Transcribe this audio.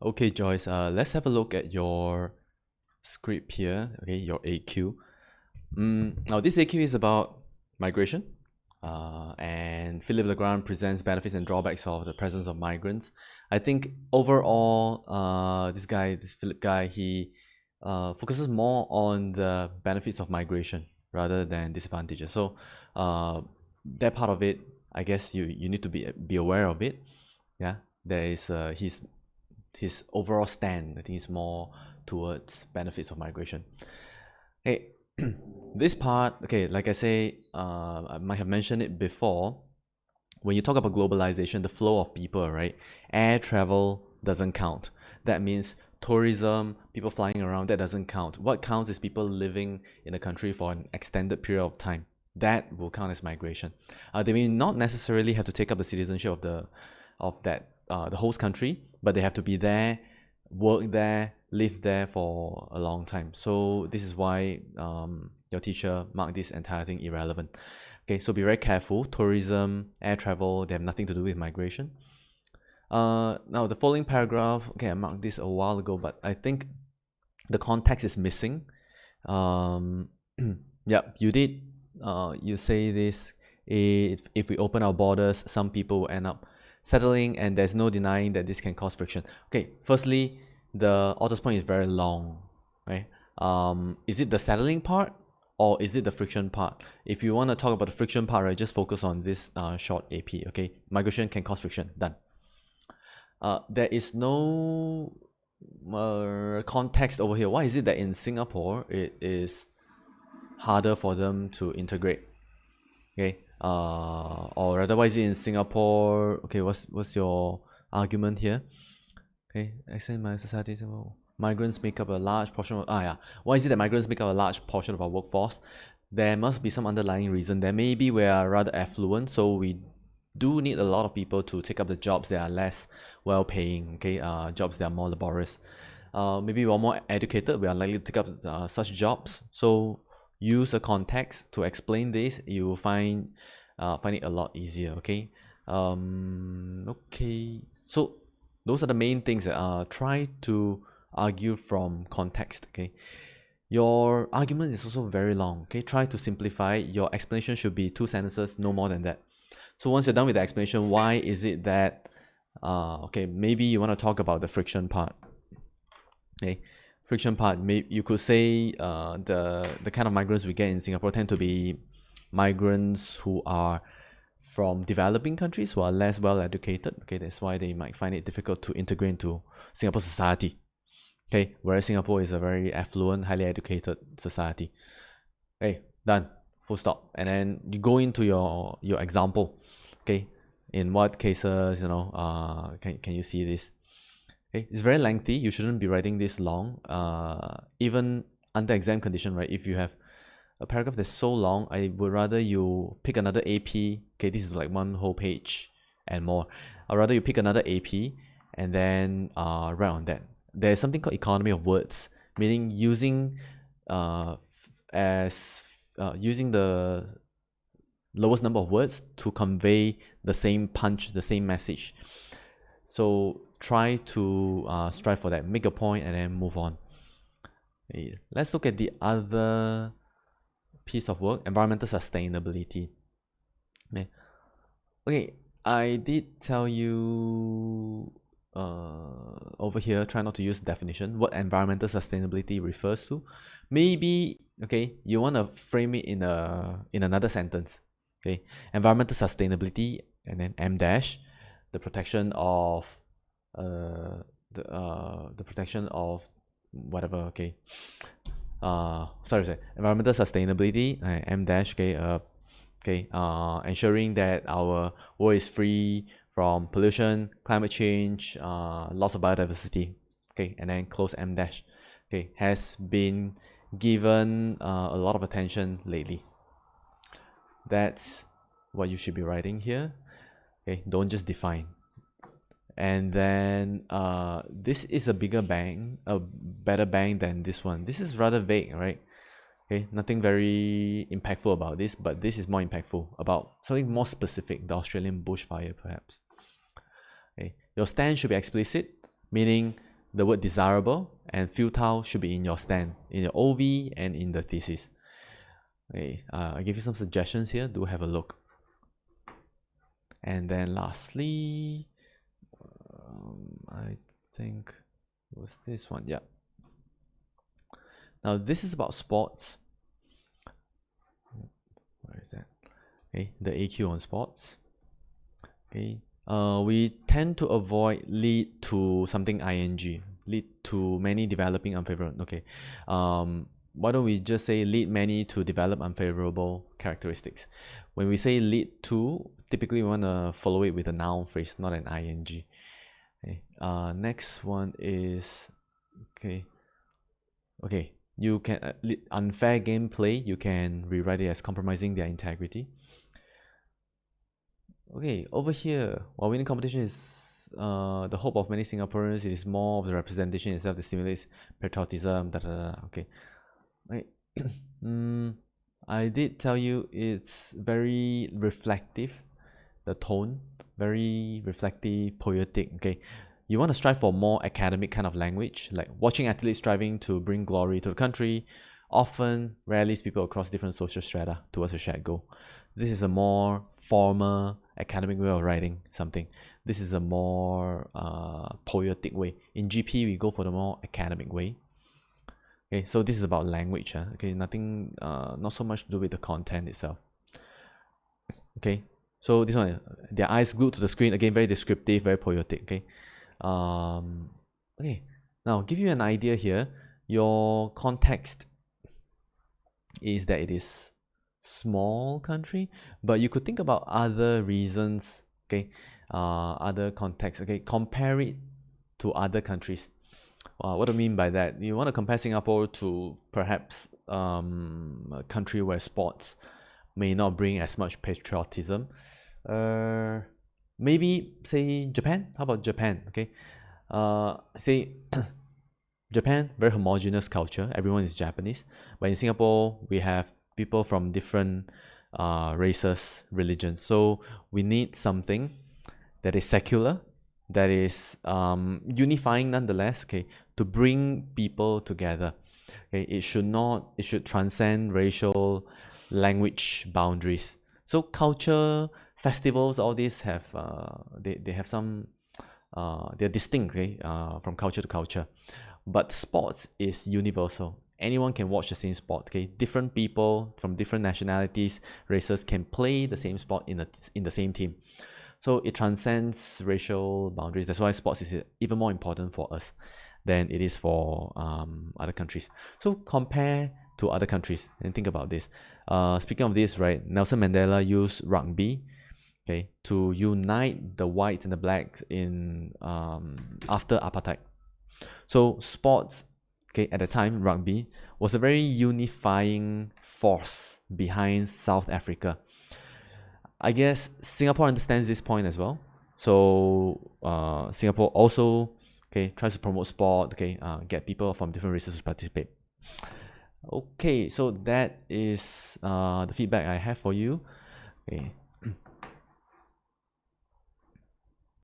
Okay, Joyce, let's have a look at your script here, okay, your AQ. Now, this AQ is about migration, and Philip Legrand presents benefits and drawbacks of the presence of migrants. I think overall, this Philip guy, he focuses more on the benefits of migration rather than disadvantages. So, that part of it, I guess you need to be aware of it. Yeah, there is his overall stand, I think, is more towards benefits of migration. Hey, this part, okay, like I say, I might have mentioned it before. When you talk about globalization, the flow of people, right? Air travel doesn't count. That means tourism, people flying around, that doesn't count. What counts is people living in a country for an extended period of time. That will count as migration. They may not necessarily have to take up the citizenship of the host country, but they have to be there, work there, live there for a long time. So this is why your teacher marked this entire thing irrelevant. Okay, so be very careful. Tourism, air travel, they have nothing to do with migration. Now the following paragraph, okay, I marked this a while ago, but I think the context is missing. Yeah, you did. You say this. If we open our borders, some people will end up settling, and there's no denying that this can cause friction. Okay, firstly, the author's point is very long, right? Is it the settling part or is it the friction part? If you want to talk about the friction part, right, just focus on this short AP, okay? Migration can cause friction, done. There is no context over here. Why is it that in Singapore, it is harder for them to integrate? Okay, or rather, why is it in Singapore? Okay, what's your argument here? Okay, accent my society. Migrants make up a large portion of yeah. Why is it that migrants make up a large portion of our workforce? There must be some underlying reason. There maybe we are rather affluent, so we do need a lot of people to take up the jobs that are less well paying, okay, jobs that are more laborious. Maybe we're more educated, we are likely to take up such jobs. So use a context to explain this, you will find it a lot easier, okay? Okay, so those are the main things that try to argue from context, okay? Your argument is also very long, okay? Try to simplify. Your explanation should be 2 sentences, no more than that. So once you're done with the explanation, why is it that okay, maybe you want to talk about the friction part. Okay, friction part, maybe you could say the kind of migrants we get in Singapore tend to be migrants who are from developing countries, who are less well educated. Okay, that's why they might find it difficult to integrate into Singapore society. Okay, whereas Singapore is a very affluent, highly educated society. Okay, done, full stop. And then you go into your example. Okay, in what cases, can you see this? Okay, it's very lengthy. You shouldn't be writing this long. Even under exam condition, right? If you have a paragraph that's so long, I would rather you pick another AP. Okay, this is like 1 whole page and more. I'd rather you pick another AP and then write on that. There's something called economy of words, meaning using using the lowest number of words to convey the same punch, the same message. So try to strive for that. Make a point and then move on. Okay, let's look at the other piece of work, environmental sustainability. Okay, I did tell you over here, try not to use definition, what environmental sustainability refers to. Maybe, okay, you want to frame it in another sentence. Okay, environmental sustainability, and then M dash, the protection of the protection of whatever. Okay, sorry, environmental sustainability, M dash. Okay, ensuring that our world is free from pollution, climate change, loss of biodiversity. Okay, and then close M dash. Okay, has been given a lot of attention lately. That's what you should be writing here. Okay, don't just define. And then this is a bigger bang, a better bang than this one. This is rather vague, right? Okay, nothing very impactful about this, but this is more impactful, about something more specific, the Australian bushfire perhaps. Okay, your stand should be explicit, meaning the word desirable and futile should be in your stand, in your OV and in the thesis. Okay, I give you some suggestions here. Do have a look. And then lastly, I think it was this one. Yeah. Now this is about sports. Where is that? Okay, the AQ on sports. Okay, we tend to avoid lead to something ing, lead to many developing unfavorable. Okay, why don't we just say lead many to develop unfavorable characteristics? When we say lead to, typically we want to follow it with a noun phrase, not an ing. Okay, next one is okay. You can unfair gameplay. You can rewrite it as compromising their integrity. Okay, over here, while winning competition is the hope of many Singaporeans, it is more of the representation itself that stimulates patriotism. Okay, right. I did tell you it's very reflective, the tone, very reflective, poetic. Okay, you want to strive for more academic kind of language, like watching athletes striving to bring glory to the country. Often rallies people across different social strata towards a shared goal. This is a more formal academic way of writing something. This is a more poetic way. In GP, we go for the more academic way. Okay, so this is about language. Okay, nothing, not so much to do with the content itself. Okay, so this one, their eyes glued to the screen. Again, very descriptive, very poetic. Okay, okay. Now, give you an idea here. Your context is that it is small country, but you could think about other reasons. Okay, other contexts. Okay, compare it to other countries. What do I mean by that? You want to compare Singapore to perhaps a country where sports may not bring as much patriotism. Maybe say Japan. How about Japan? Okay, say Japan, very homogeneous culture. Everyone is Japanese, but in Singapore we have people from different races, religions. So we need something that is secular, that is unifying nonetheless. Okay, to bring people together. Okay, it should transcend racial, language boundaries. So culture, festivals, all these have they have some they're distinct, okay, from culture to culture. But sports is universal. Anyone can watch the same sport. Okay, different people from different nationalities, races can play the same sport in the same team. So it transcends racial boundaries. That's why sports is even more important for us than it is for other countries. So compare to other countries and think about this. Speaking of this, right, Nelson Mandela used rugby, okay, to unite the whites and the blacks in after apartheid. So sports, okay, at the time, rugby was a very unifying force behind South Africa. I guess Singapore understands this point as well. So Singapore also, okay, tries to promote sport, okay, get people from different races to participate. Okay, so that is the feedback I have for you. Okay,